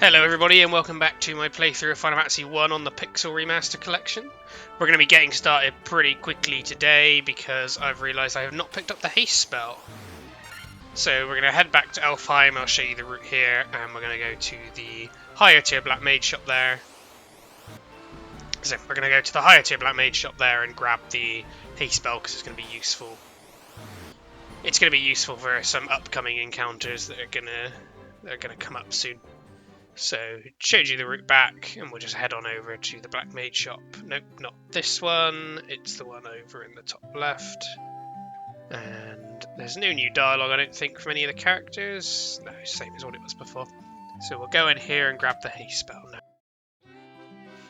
Hello everybody and welcome back to my playthrough of Final Fantasy 1 on the Pixel Remaster collection. We're going to be getting started pretty quickly today because I've realised I have not picked up the haste spell. So we're going to head back to Elfheim, I'll show you the route here, and we're going to go to the higher tier Black Mage shop there. So we're going to go to the higher tier Black Mage shop there and grab the haste spell because it's going to be useful. It's going to be useful for some upcoming encounters that are going to come up soon. So, showed you the route back, and we'll just head on over to the Black Mage shop. Nope, not this one, it's the one over in the top left. And there's no new dialogue, I don't think, from any of the characters. No, same as what it was before. So we'll go in here and grab the haste spell now.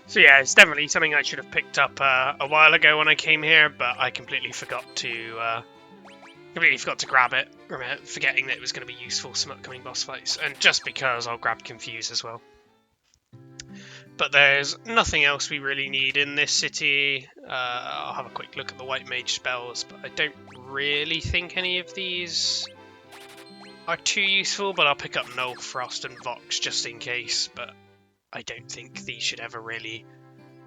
So yeah, it's definitely something I should have picked up a while ago when I came here, but I completely forgot to grab it, forgetting that it was going to be useful for some upcoming boss fights, and just because I'll grab Confuse as well. But there's nothing else we really need in this city. I'll have a quick look at the White Mage spells, but I don't really think any of these are too useful, but I'll pick up Null, Frost and Vox just in case, but I don't think these should ever really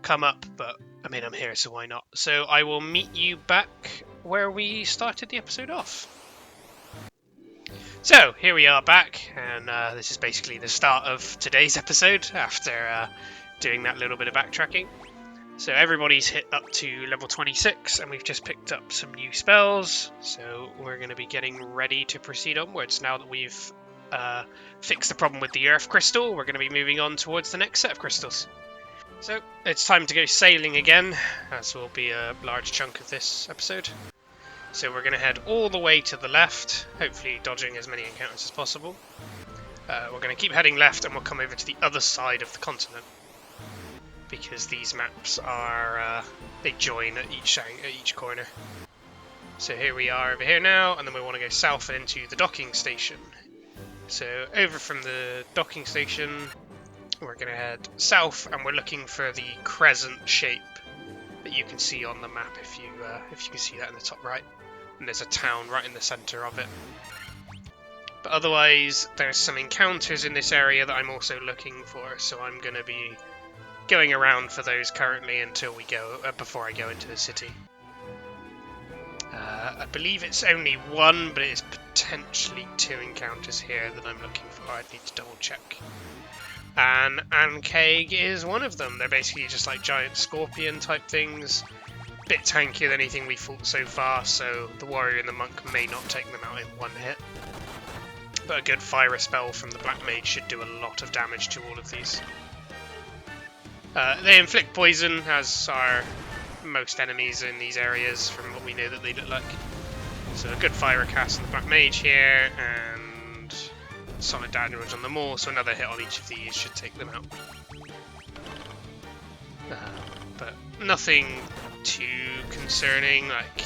come up, but I mean, I'm here, so why not? So I will meet you back where we started the episode off. So here we are back, and this is basically the start of today's episode after doing that little bit of backtracking. So everybody's hit up to level 26, and we've just picked up some new spells, so we're going to be getting ready to proceed onwards. Now that we've fixed the problem with the Earth Crystal, we're going to be moving on towards the next set of crystals. So, it's time to go sailing again, as will be a large chunk of this episode. So we're going to head all the way to the left, hopefully dodging as many encounters as possible. We're going to keep heading left and we'll come over to the other side of the continent. Because these maps are, they join at each corner. So here we are over here now, and then we want to go south and into the docking station. So over from the docking station, we're going to head south, and we're looking for the crescent shape that you can see on the map if you can see that in the top right. And there's a town right in the centre of it. But otherwise, there's some encounters in this area that I'm also looking for, so I'm going to be going around for those currently until we go before I go into the city. I believe it's only one, but it's potentially two encounters here that I'm looking for. I need to double check. And Ankheg is one of them. They're basically just like giant scorpion type things. Bit tankier than anything we fought so far, so the warrior and the monk may not take them out in one hit. But a good fire spell from the Black Mage should do a lot of damage to all of these. They inflict poison, as are most enemies in these areas from what we know that they look like. So a good fire cast on the Black Mage here, and solid damage on them all, so another hit on each of these should take them out. But nothing too concerning, like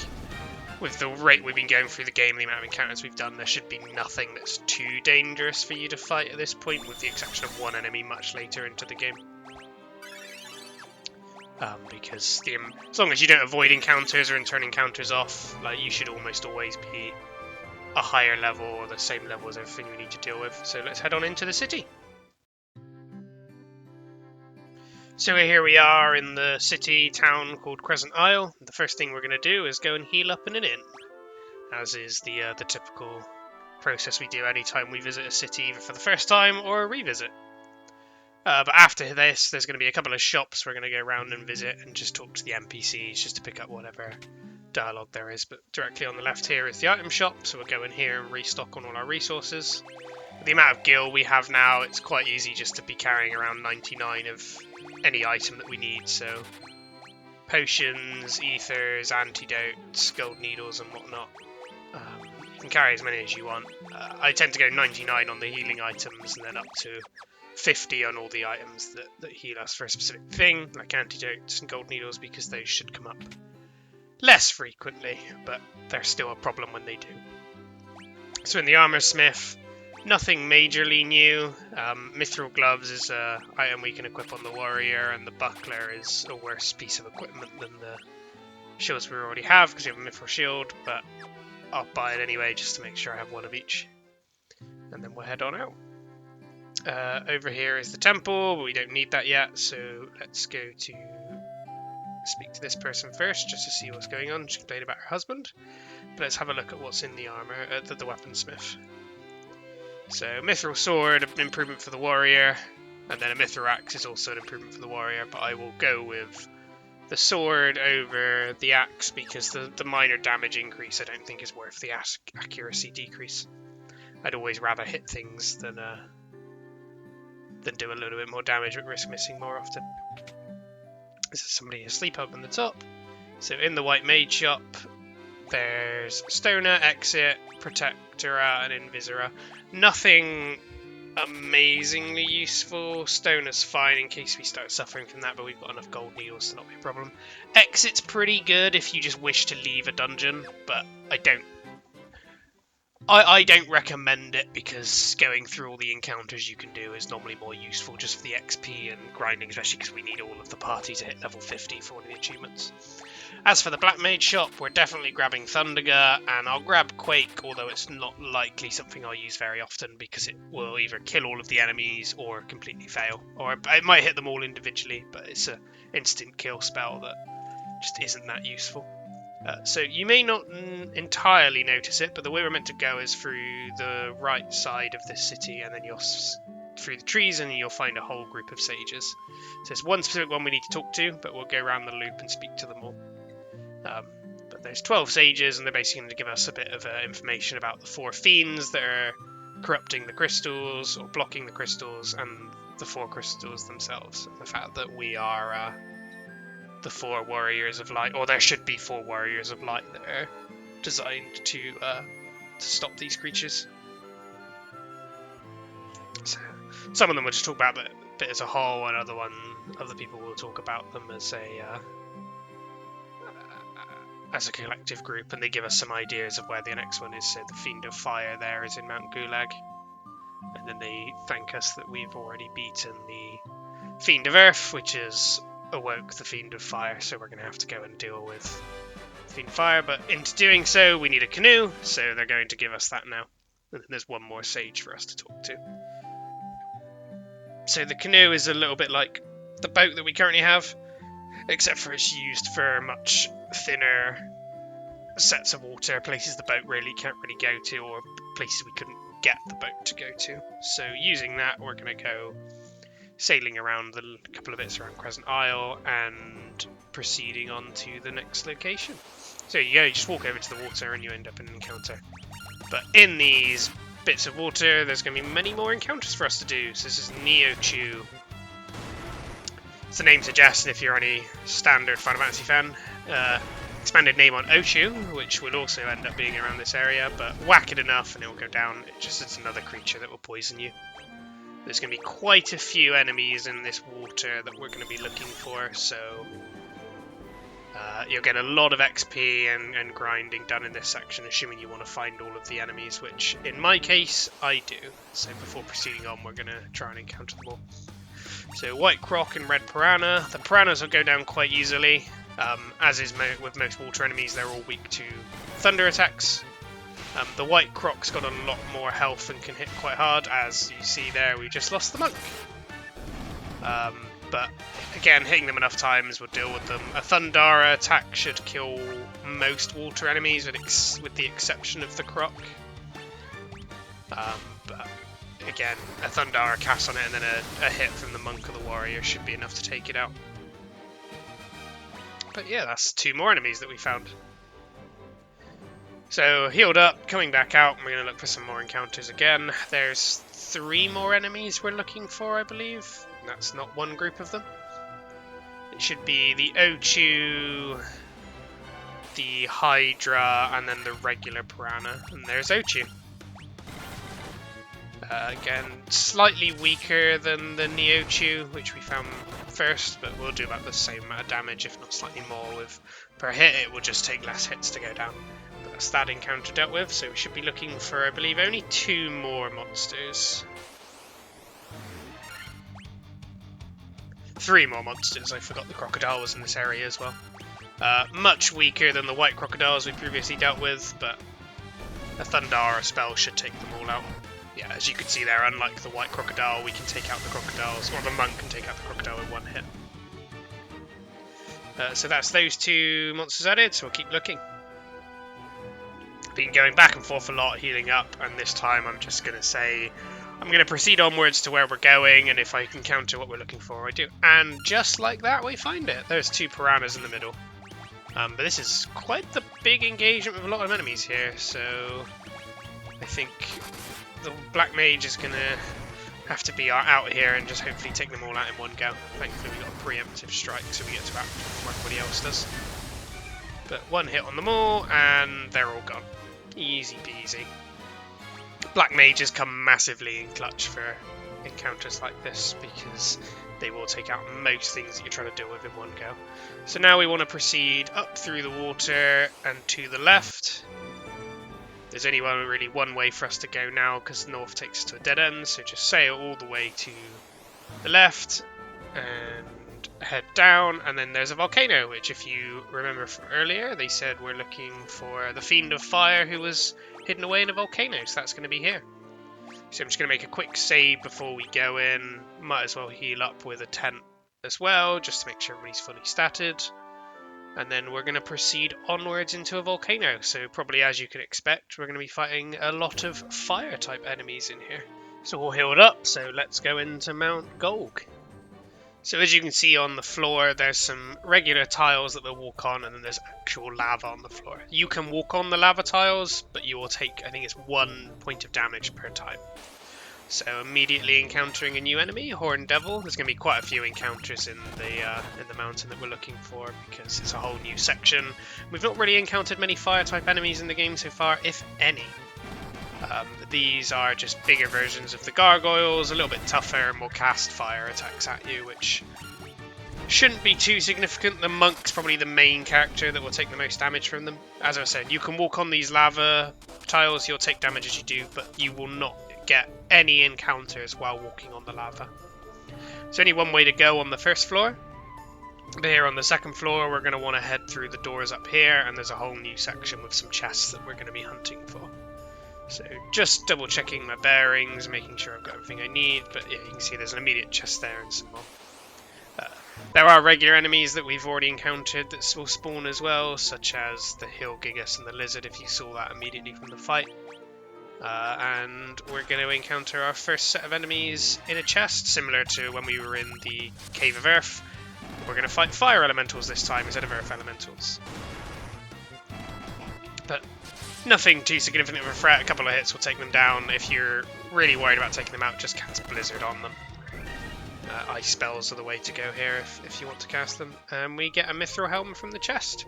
with the rate we've been going through the game, the amount of encounters we've done, there should be nothing that's too dangerous for you to fight at this point, with the exception of one enemy much later into the game. Because as long as you don't avoid encounters or turn encounters off, like you should almost always be a higher level or the same level as everything we need to deal with. So let's head on into the city. So here we are in the city town called Crescent Isle. The first thing we're going to do is go and heal up in an inn, as is the typical process we do anytime we visit a city, either for the first time or a revisit. But after this, there's going to be a couple of shops we're going to go around and visit and just talk to the NPCs just to pick up whatever dialogue there is. But directly on the left here is the item shop, so we'll go in here and restock on all our resources. With the amount of gil we have now, it's quite easy just to be carrying around 99 of any item that we need, so potions, ethers, antidotes, gold needles and whatnot. You can carry as many as you want. I tend to go 99 on the healing items and then up to 50 on all the items that heal us for a specific thing, like antidotes and gold needles, because those should come up less frequently, but they're still a problem when they do. So in the armor smith, nothing majorly new. Mithril gloves is an item we can equip on the warrior, and the buckler is a worse piece of equipment than the shields we already have, because we have a mithril shield, but I'll buy it anyway just to make sure I have one of each. And then we'll head on out. Over here is the temple, but we don't need that yet, so let's go to speak to this person first, just to see what's going on. She complained about her husband. But let's have a look at what's in the armor, the weaponsmith. So, mithril sword, an improvement for the warrior, and then a mithril axe is also an improvement for the warrior, but I will go with the sword over the axe because the minor damage increase I don't think is worth the accuracy decrease. I'd always rather hit things than do a little bit more damage but risk missing more often. This is somebody asleep up on the top. So in the white mage shop, there's Stoner, Exit, Protectora, and Invisora. Nothing amazingly useful. Stoner's fine in case we start suffering from that, but we've got enough gold needles to not be a problem. Exit's pretty good if you just wish to leave a dungeon, but I don't recommend it because going through all the encounters you can do is normally more useful just for the XP and grinding, especially because we need all of the party to hit level 50 for one of the achievements. As for the Black Mage shop, we're definitely grabbing Thundergut, and I'll grab Quake, although it's not likely something I'll use very often because it will either kill all of the enemies or completely fail. Or it might hit them all individually, but it's an instant kill spell that just isn't that useful. So you may not entirely notice it, but the way we're meant to go is through the right side of this city, and then you're through the trees, and you'll find a whole group of sages. So there's one specific one we need to talk to, but we'll go around the loop and speak to them all. But there's 12 sages, and they're basically going to give us a bit of information about the 4 fiends that are corrupting the crystals, or blocking the crystals, and the 4 crystals themselves. And the fact that we are the 4 warriors of light, or there should be 4 warriors of light that are designed to stop these creatures. So some of them will just talk about the bit as a whole, and other people will talk about them as a collective group, and they give us some ideas of where the next one is. So the Fiend of Fire there is in Mount Gulag, and then they thank us that we've already beaten the Fiend of Earth, which is awoke the Fiend of Fire, so we're going to have to go and deal with Fiend of Fire, but into doing so we need a canoe, so they're going to give us that now. And then there's one more sage for us to talk to. So the canoe is a little bit like the boat that we currently have, except for it's used for much thinner sets of water, places the boat can't really go to, or places we couldn't get the boat to go to. So using that, we're going to go sailing around the couple of bits around Crescent Isle and proceeding on to the next location. So you just walk over to the water and you end up in an encounter. But in these bits of water, there's going to be many more encounters for us to do. So this is Neochu. As the name suggests, if you're any standard Final Fantasy fan, expanded name on Ochu, which will also end up being around this area, but whack it enough and it will go down. It's another creature that will poison you. There's going to be quite a few enemies in this water that we're going to be looking for, so you'll get a lot of XP and grinding done in this section, assuming you want to find all of the enemies, which in my case, I do. So before proceeding on, we're going to try and encounter them all. So white Croc and red Piranha. The Piranhas will go down quite easily. As is with most water enemies, they're all weak to thunder attacks. The white Croc's got a lot more health and can hit quite hard. As you see there, we just lost the monk. But again, hitting them enough times will deal with them. A Thundara attack should kill most water enemies, with the exception of the Croc. But again, a Thundara cast on it and then a hit from the monk or the warrior should be enough to take it out. But yeah, that's 2 more enemies that we found. So, healed up, coming back out, we're going to look for some more encounters again. There's 3 more enemies we're looking for, I believe. That's not one group of them. It should be the Ochu, the Hydra, and then the regular Piranha. And there's Ochu. Again, slightly weaker than the Neochu, which we found first, but we'll do about the same amount of damage, if not slightly more. With per hit, it will just take less hits to go down. But that's that encounter dealt with, so we should be looking for, I believe, only 2 more monsters. 3 more monsters. I forgot the Crocodile was in this area as well. Much weaker than the white crocodiles we previously dealt with, but a Thundara spell should take them all out. Yeah, as you can see there, unlike the white crocodile, we can take out the crocodiles, or the monk can take out the crocodile in one hit. So that's those two monsters added, so we'll keep looking. Been going back and forth a lot, healing up, and this time I'm just going to say I'm going to proceed onwards to where we're going, and if I can counter what we're looking for, I do. And just like that, we find it. There's two piranhas in the middle. But this is quite the big engagement with a lot of enemies here, so I think the black mage is going to have to be out here and just hopefully take them all out in one go. Thankfully we got a preemptive strike, so we get to act before everybody else does. But one hit on them all, and they're all gone. Easy peasy. Black mages come massively in clutch for encounters like this because they will take out most things that you're trying to deal with in one go. So now we want to proceed up through the water and to the left. There's only really one way for us to go now because north takes us to a dead end, so just sail all the way to the left and head down, and then there's a volcano, which if you remember from earlier, they said we're looking for the fiend of fire who was hidden away in a volcano, so that's going to be here. So I'm just going to make a quick save before we go in. Might as well heal up with a tent as well, just to make sure everybody's fully statted. And then we're going to proceed onwards into a volcano. So probably as you can expect, we're going to be fighting a lot of fire type enemies in here. So all healed up, so let's go into Mount Golg. So as you can see on the floor, there's some regular tiles that we'll walk on, and then there's actual lava on the floor. You can walk on the lava tiles, but you will take, I think it's 1 point of damage per time. So immediately encountering a new enemy, Horned Devil. There's going to be quite a few encounters in the mountain that we're looking for because it's a whole new section. We've not really encountered many fire type enemies in the game so far, if any. These are just bigger versions of the gargoyles, a little bit tougher and will cast fire attacks at you, which shouldn't be too significant. The monk's probably the main character that will take the most damage from them. As I said, you can walk on these lava tiles, you'll take damage as you do, but you will not get any encounters while walking on the lava. There's only one way to go on the first floor. But here on the second floor, we're going to want to head through the doors up here, and there's a whole new section with some chests that we're going to be hunting for. So just double checking my bearings, making sure I've got everything I need, but yeah, you can see there's an immediate chest there and some more. There are regular enemies that we've already encountered that will spawn as well, such as the hill Gigas and the lizard, if you saw that immediately from the fight. And we're going to encounter our first set of enemies in a chest, similar to when we were in the Cave of Earth. We're going to fight fire elementals this time instead of earth elementals. But nothing too significant of a threat. A couple of hits will take them down. If you're really worried about taking them out, just cast Blizzard on them. Ice spells are the way to go here if you want to cast them. We get a Mithril Helm from the chest.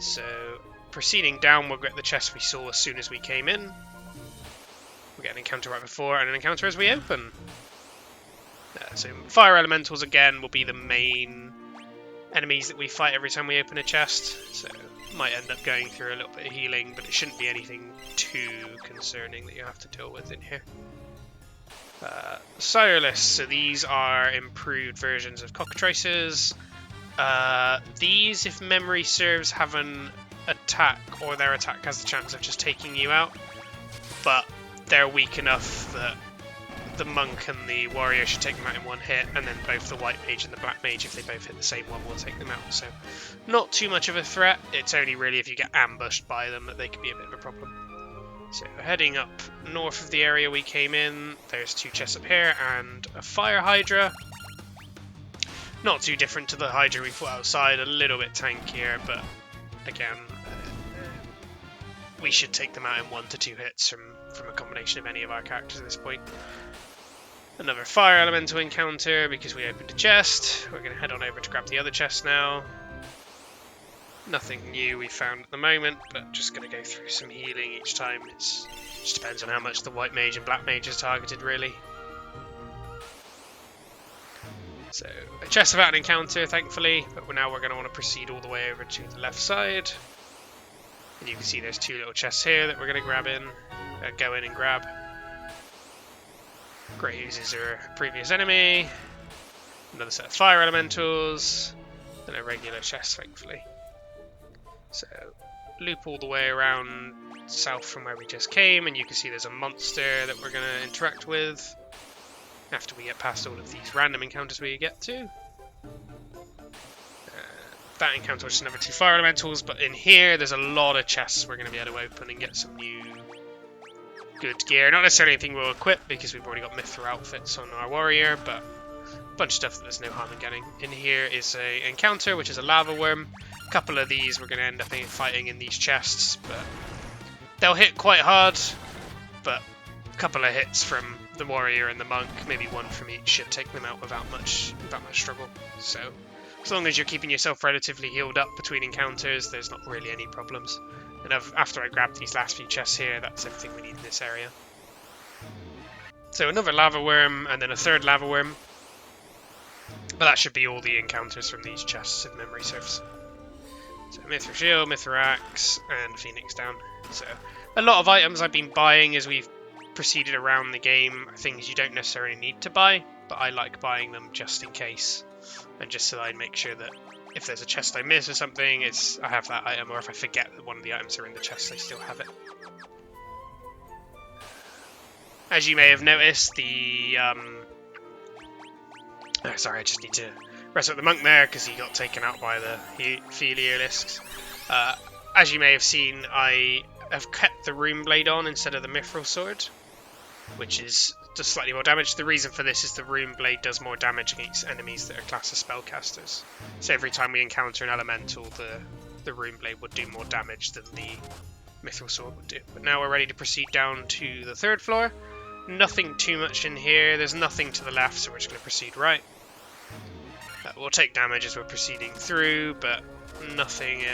So proceeding down, we'll get the chest we saw as soon as we came in. We get an encounter right before and an encounter as we open. So fire elementals again will be the main enemies that we fight every time we open a chest. So might end up going through a little bit of healing, but it shouldn't be anything too concerning that you have to deal with in here. Sirelists, so these are improved versions of cockatrices. These, if memory serves, have an attack, or their attack has the chance of just taking you out, but they're weak enough that the monk and the warrior should take them out in one hit, and then both the white mage and the black mage, if they both hit the same one, will take them out. So not too much of a threat. It's only really if you get ambushed by them that they can be a bit of a problem. So heading up north of the area we came in, there's two chests up here and a fire Hydra. Not too different to the Hydra we fought outside, a little bit tankier, but again, we should take them out in 1 to 2 hits from a combination of any of our characters at this point. Another fire elemental encounter because we opened a chest. We're going to head on over to grab the other chest now. Nothing new we found at the moment, but just going to go through some healing each time. It just depends on how much the white mage and black mage is targeted, really. So, a chest without an encounter, thankfully, but now we're going to want to proceed all the way over to the left side. And you can see there's 2 little chests here that we're going to go in and grab. Graves is our previous enemy. Another set of fire elementals. And a regular chest, thankfully. So, loop all the way around south from where we just came, and you can see there's a monster that we're going to interact with after we get past all of these random encounters we get to. That encounter was just another 2 fire elementals, but in here there's a lot of chests we're going to be able to open and get some new good gear. Not necessarily anything we'll equip because we've already got mithril outfits on our warrior, but a bunch of stuff that there's no harm in getting. In here is a encounter, which is a lava worm. A couple of these we're going to end up fighting in these chests, but they'll hit quite hard, but a couple of hits from the warrior and the monk, maybe one from each, should take them out without much struggle. So as long as you're keeping yourself relatively healed up between encounters, there's not really any problems. And after I grab these last few chests here, that's everything we need in this area. So another lava worm, and then a third lava worm. But that should be all the encounters from these chests if memory serves. So mithril shield, mithril axe, and phoenix down. So a lot of items I've been buying as we've proceeded around the game are things you don't necessarily need to buy, but I like buying them just in case. And just so that I make sure that if there's a chest I miss or something, I have that item, or if I forget that one of the items are in the chest, I still have it. As you may have noticed, sorry, I just need to rest up the monk there because he got taken out by the Pyrolisk. As you may have seen, I have kept the rune blade on instead of the mithril sword, which is just slightly more damage. The reason for this is the rune blade does more damage against enemies that are classed as spellcasters. So every time we encounter an elemental, the rune blade would do more damage than the mithril sword would do. But now we're ready to proceed down to the 3rd floor. Nothing too much in here. There's nothing to the left, so we're just going to proceed right. We'll take damage as we're proceeding through, but nothing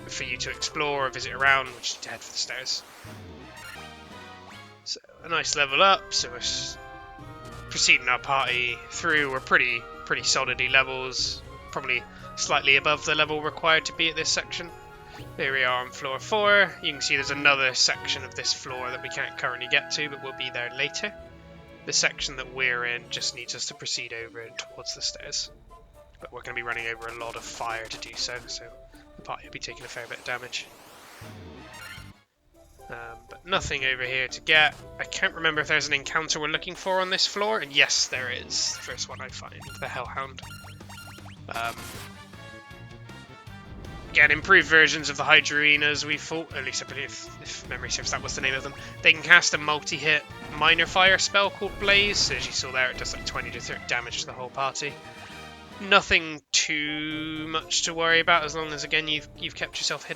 for you to explore or visit around. We'll just need to head for the stairs. So a nice level up, so we're proceeding our party through. We're pretty solidly levels, probably slightly above the level required to be at this section. There we are on floor 4. You can see there's another section of this floor that we can't currently get to, but we'll be there later. The section that we're in just needs us to proceed over towards the stairs. But we're going to be running over a lot of fire to do so, so the party will be taking a fair bit of damage. But nothing over here to get. I can't remember if there's an encounter we're looking for on this floor, and yes, there is. The first one I find, the Hellhound. Again, improved versions of the Hydra as we fought, at least I believe, if memory serves, that was the name of them. They can cast a multi-hit minor fire spell called Blaze, so as you saw there, it does like 20 to 30 damage to the whole party. Nothing too much to worry about, as long as, again, you've kept yourself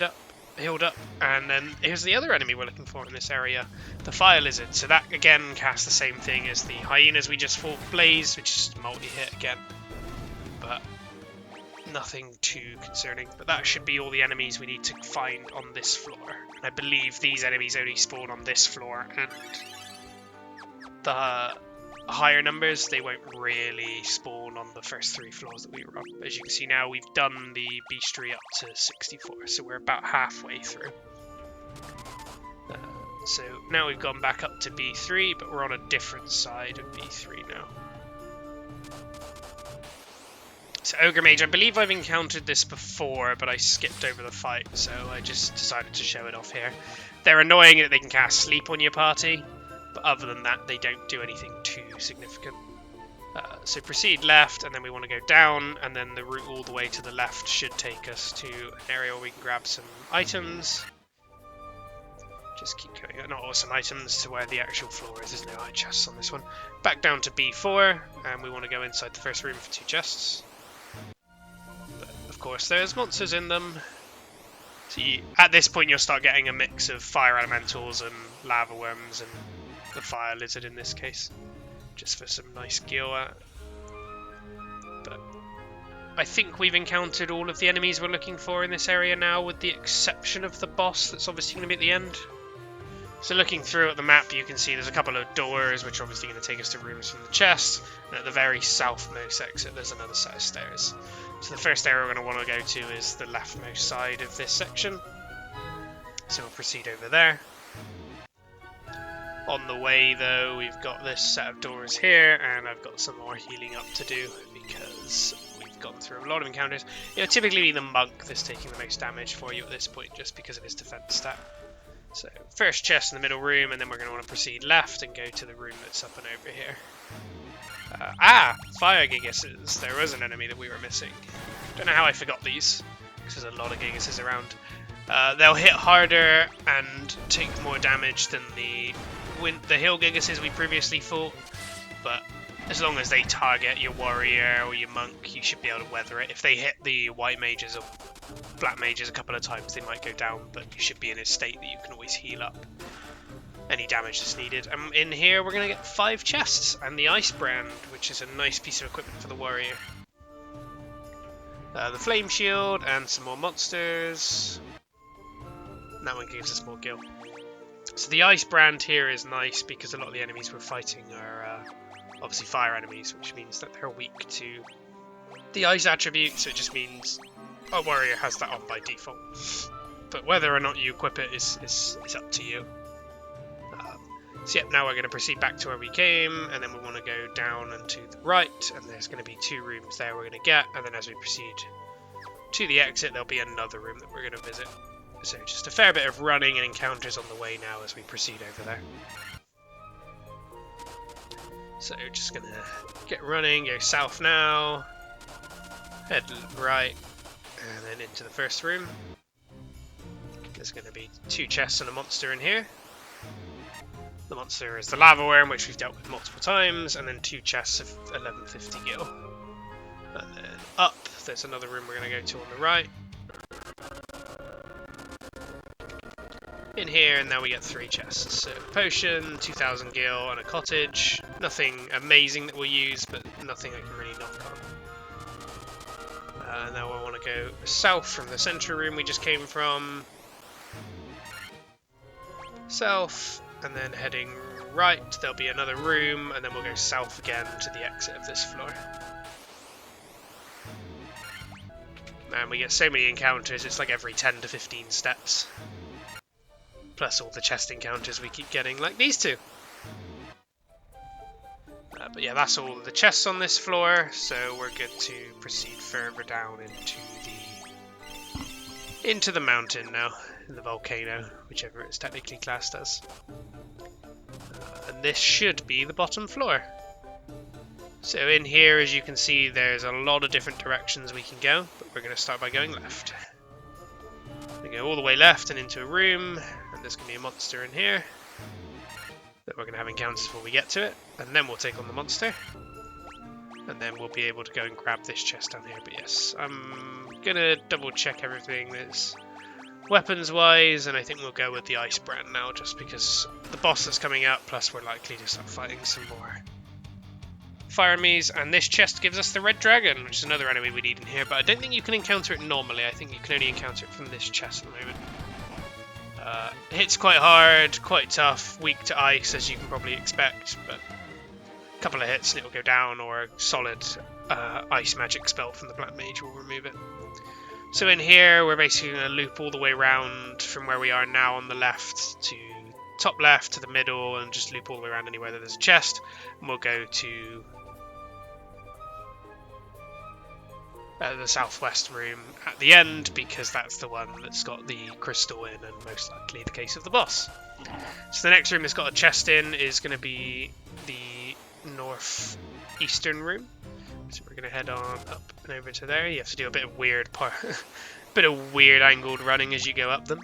healed up. And then here's the other enemy we're looking for in this area, the Fire Lizard. So that, again, casts the same thing as the Hyenas we just fought, Blaze, which is multi-hit again. But nothing too concerning, but that should be all the enemies we need to find on this floor. And I believe these enemies only spawn on this floor, and the higher numbers, they won't really spawn on the first 3 floors that we were on. As you can see now, we've done the bestiary up to 64, so we're about halfway through. So now we've gone back up to B3, but we're on a different side of B3 now. So Ogre Mage, I believe I've encountered this before, but I skipped over the fight, so I just decided to show it off here. They're annoying that they can cast Sleep on your party, but other than that, they don't do anything too significant. So proceed left, and then we want to go down, and then the route all the way to the left should take us to an area where we can grab some items. Just keep going, not all some items to where the actual floor is. There's no high chests on this one. Back down to B4, and we want to go inside the first room for 2 chests. Of course, there's monsters in them. So at this point, you'll start getting a mix of fire elementals and lava worms and the fire lizard in this case, just for some nice gear. But I think we've encountered all of the enemies we're looking for in this area now, with the exception of the boss that's obviously going to be at the end. So looking through at the map, you can see there's a couple of doors, which are obviously going to take us to rooms from the chest. And at the very southmost exit, there's another set of stairs. So the first area we're going to want to go to is the leftmost side of this section. So we'll proceed over there. On the way, though, we've got this set of doors here, and I've got some more healing up to do because we've gone through a lot of encounters. It'll typically be the monk that's taking the most damage for you at this point, just because of his defense stat. So, first chest in the middle room, and then we're going to want to proceed left and go to the room that's up and over here. Fire Gigases. There was an enemy that we were missing. Don't know how I forgot these, because there's a lot of Gigases around. They'll hit harder and take more damage than the hill Gigases we previously fought, but as long as they target your warrior or your monk, you should be able to weather it. If they hit the white mages or black mages a couple of times, they might go down, but you should be in a state that you can always heal up any damage that's needed. And in here, we're going to get 5 chests and the ice brand, which is a nice piece of equipment for the warrior. The flame shield and some more monsters. And that one gives us more gil. So the ice brand here is nice because a lot of the enemies we're fighting are obviously fire enemies, which means that they're weak to the ice attribute, so it just means a warrior has that on by default. But whether or not you equip it is up to you. So yep, now we're going to proceed back to where we came, and then we want to go down and to the right, and there's going to be 2 rooms there we're going to get, and then as we proceed to the exit, there'll be another room that we're going to visit. So just a fair bit of running and encounters on the way now as we proceed over there. So just going to get running, go south now, head right, and then into the first room. There's going to be 2 chests and a monster in here. The monster is the lava worm, which we've dealt with multiple times, and then 2 chests of 1150 gil. And then up, there's another room we're going to go to on the right. In here, and now we get 3 chests. So potion, 2000 gil, and a cottage. Nothing amazing that we'll use, but nothing I can really knock on. Now I want to go south from the central room we just came from. South. And then heading right, there'll be another room, and then we'll go south again to the exit of this floor. Man, we get so many encounters, it's like every 10 to 15 steps. Plus all the chest encounters we keep getting, like these 2. But yeah, that's all the chests on this floor, so we're good to proceed further down into the mountain now. The volcano, whichever it's technically classed as. And this should be the bottom floor. So in here, as you can see, there's a lot of different directions we can go, but we're going to start by going left. We go all the way left and into a room, and there's going to be a monster in here that we're going to have encounters before we get to it, and then we'll take on the monster. And then we'll be able to go and grab this chest down here. But yes, I'm going to double check everything that's weapons-wise, and I think we'll go with the ice brand now, just because the boss that's coming up, plus we're likely to start fighting some more fire enemies, and this chest gives us the red dragon, which is another enemy we need in here, but I don't think you can encounter it normally. I think you can only encounter it from this chest at the moment. It hits quite hard, quite tough, weak to ice, as you can probably expect, but a couple of hits and it'll go down, or a solid ice magic spell from the black mage will remove it. So in here, we're basically going to loop all the way around from where we are now on the left to top left to the middle, and just loop all the way around anywhere that there's a chest. And we'll go to the southwest room at the end, because that's the one that's got the crystal in, and most likely the case of the boss. So the next room that's got a chest in is going to be the northeastern room. So we're going to head on up and over to there. You have to do a bit of weird angled running as you go up them.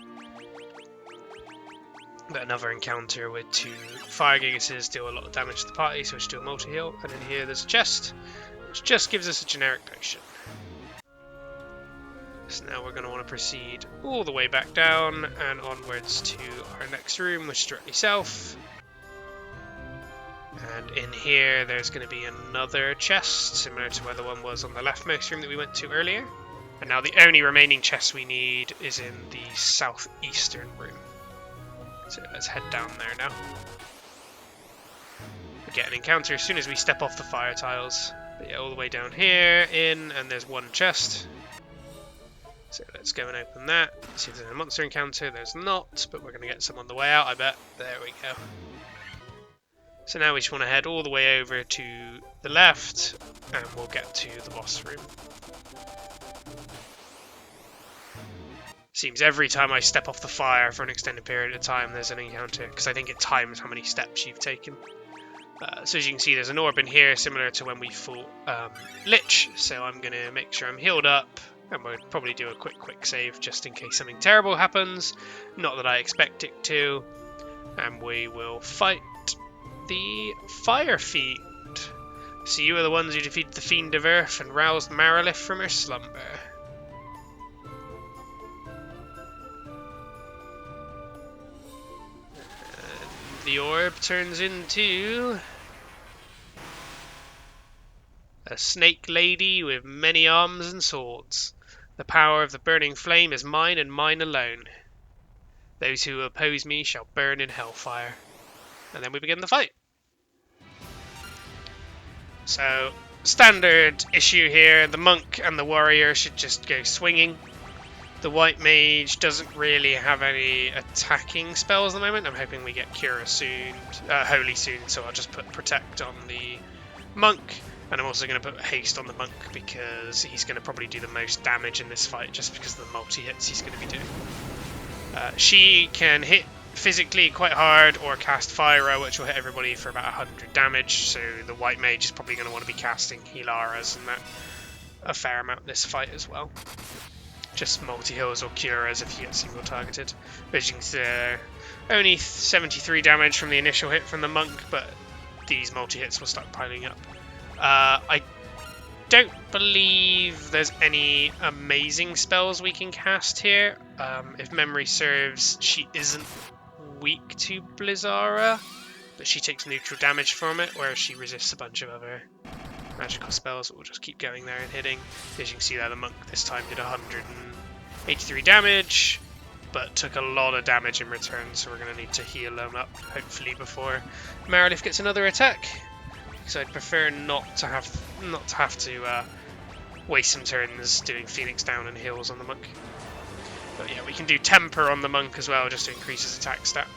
But another encounter with 2 fire gigases deal a lot of damage to the party, so we should do a multi-heal. And in here there's a chest, which just gives us a generic potion. So now we're going to want to proceed all the way back down and onwards to our next room, which is directly south. And in here, there's going to be another chest, similar to where the one was on the leftmost room that we went to earlier. And now the only remaining chest we need is in the southeastern room. So let's head down there now. We get an encounter as soon as we step off the fire tiles. But yeah, all the way down here, in, and there's 1 chest. So let's go and open that. See if there's a monster encounter. There's not, but we're going to get some on the way out, I bet. There we go. So now we just want to head all the way over to the left, and we'll get to the boss room. Seems every time I step off the fire for an extended period of time, there's an encounter, because I think it times how many steps you've taken. So as you can see, there's an orb in here, similar to when we fought Lich, so I'm going to make sure I'm healed up, and we'll probably do a quick save, just in case something terrible happens. Not that I expect it to. And we will fight the Fire Fiend. So you are the ones who defeated the Fiend of Earth and roused Marilith from her slumber. And the orb turns into a snake lady with many arms and swords. The power of the burning flame is mine and mine alone. Those who oppose me shall burn in hellfire. And then we begin the fight. So, standard issue here, the monk and the warrior should just go swinging. The white mage doesn't really have any attacking spells at the moment. I'm hoping we get Cura soon, Holy soon, so I'll just put Protect on the monk. And I'm also going to put Haste on the monk because he's going to probably do the most damage in this fight just because of the multi-hits he's going to be doing. She can hit physically quite hard or cast Fire, which will hit everybody for about 100 damage, so the white mage is probably going to want to be casting Hilaras and that a fair amount this fight as well. Just multi-heals or curas if you get single targeted. But as you can see, only 73 damage from the initial hit from the monk, but these multi-hits will start piling up. I don't believe there's any amazing spells we can cast here. If memory serves, she isn't weak to Blizzara, but she takes neutral damage from it, whereas she resists a bunch of other magical spells that will just keep going there and hitting. As you can see there, the monk this time did 183 damage, but took a lot of damage in return, so we're going to need to heal him up, hopefully, before Marilith gets another attack. Because I'd prefer not to have to waste some turns doing Phoenix down and heals on the monk. But yeah, we can do Temper on the monk as well, just to increase his attack stat.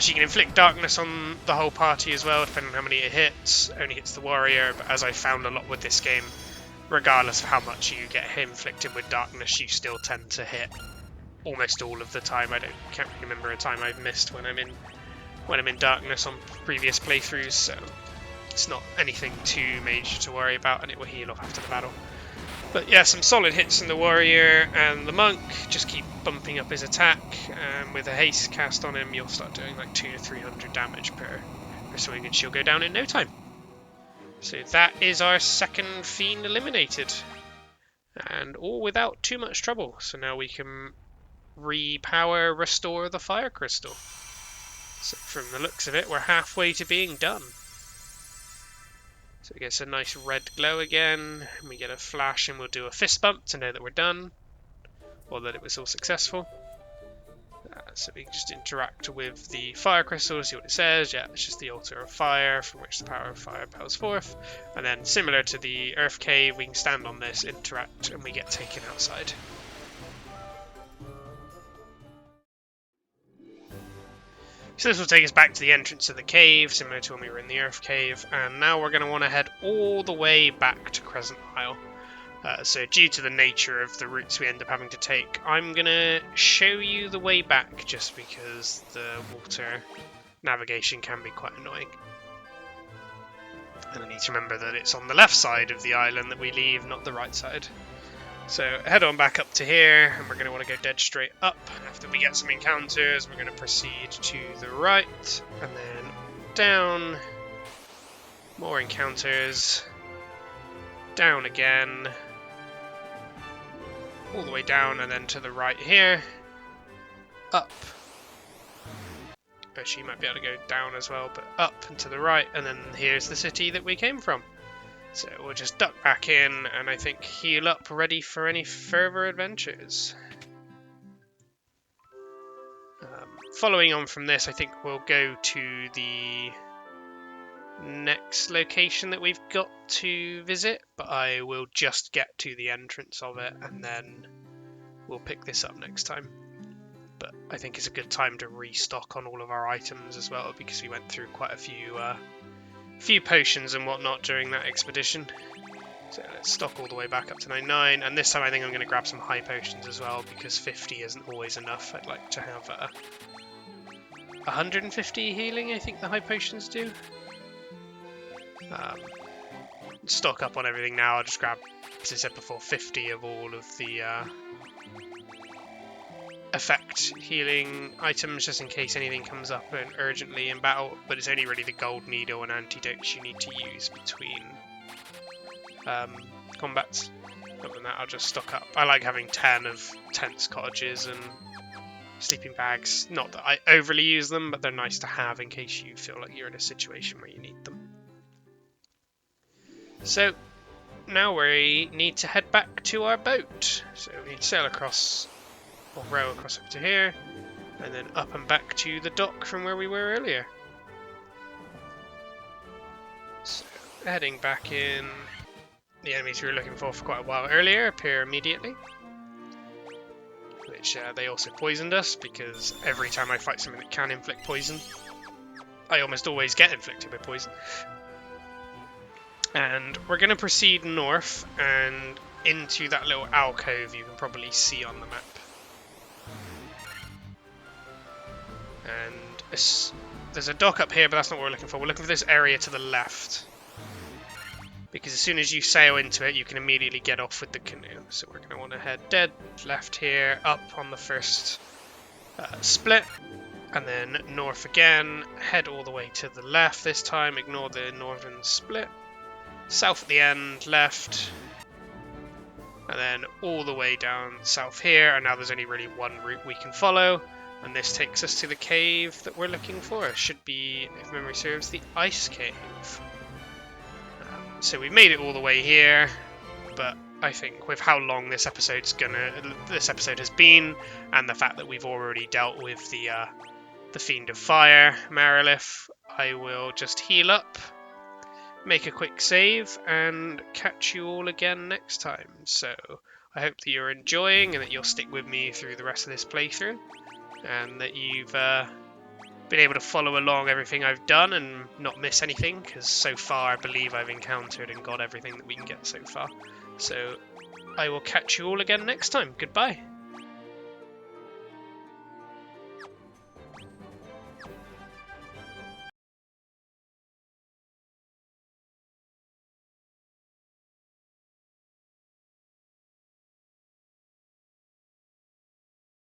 She can inflict darkness on the whole party as well, depending on how many it hits. Only hits the warrior, but as I found a lot with this game, regardless of how much you get inflicted with darkness, you still tend to hit almost all of the time. Can't remember a time I've missed when I'm in darkness on previous playthroughs, so it's not anything too major to worry about, and it will heal off after the battle. But yeah, some solid hits from the warrior and the monk. Just keep bumping up his attack, and with a haste cast on him, you'll start doing like 200 to 300 damage per swing, and she'll go down in no time. So that is our second fiend eliminated, and all without too much trouble. So now we can restore the fire crystal. So from the looks of it, we're halfway to being done. So it gets a nice red glow again, and we get a flash, and we'll do a fist bump to know that we're done, or that it was all successful. So we can just interact with the fire crystal, see what it says. Yeah, it's just the altar of fire from which the power of fire impels forth. And then similar to the earth cave, we can stand on this, interact, and we get taken outside. So this will take us back to the entrance of the cave, similar to when we were in the Earth Cave, and now we're going to want to head all the way back to Crescent Isle. So due to the nature of the routes we end up having to take, I'm going to show you the way back, just because the water navigation can be quite annoying. And I need to remember that it's on the left side of the island that we leave, not the right side. So head on back up to here, and we're going to want to go dead straight up. After we get some encounters, we're going to proceed to the right, and then down. More encounters. Down again. All the way down, and then to the right here. Up. Actually, you might be able to go down as well, but up and to the right, and then here's the city that we came from. So we'll just duck back in, and I think heal up, ready for any further adventures. Following on from this, I think we'll go to the next location that we've got to visit, but I will just get to the entrance of it, and then we'll pick this up next time. but I think it's a good time to restock on all of our items as well, because we went through quite a few potions and whatnot during that expedition. So let's stock all the way back up to 99, and this time I think I'm going to grab some high potions as well, because 50 isn't always enough. I'd like to have 150 healing, I think the high potions do. Stock up on everything now. I'll just grab, as I said before, 50 of all of the effect healing items, just in case anything comes up urgently in battle, but it's only really the gold needle and antidotes you need to use between combats. Other than that, I'll just stock up. I like having 10 of tents, cottages, and sleeping bags. Not that I overly use them, but they're nice to have in case you feel like you're in a situation where you need them. So now we need to head back to our boat. So we need to sail across, or row across up to here, and then up and back to the dock from where we were earlier. So heading back in. The enemies we were looking for quite a while earlier appear immediately, which they also poisoned us, because every time I fight something that can inflict poison, I almost always get inflicted with poison. And we're going to proceed north and into that little alcove you can probably see on the map. And there's a dock up here, but that's not what we're looking for. We're looking for this area to the left, because as soon as you sail into it, you can immediately get off with the canoe. So we're going to want to head dead left here, up on the first split, and then north again, head all the way to the left this time, ignore the northern split, south at the end, left, and then all the way down south here, and now there's only really one route we can follow, and this takes us to the cave that we're looking for. It should be, if memory serves, the Ice Cave. So we made it all the way here, but I think with how long this episode has been, and the fact that we've already dealt with the Fiend of Fire, Marilith, I will just heal up, make a quick save, and catch you all again next time. So I hope that you're enjoying and that you'll stick with me through the rest of this playthrough, and that you've been able to follow along everything I've done and not miss anything, because so far I believe I've encountered and got everything that we can get so far. So I will catch you all again next time. Goodbye.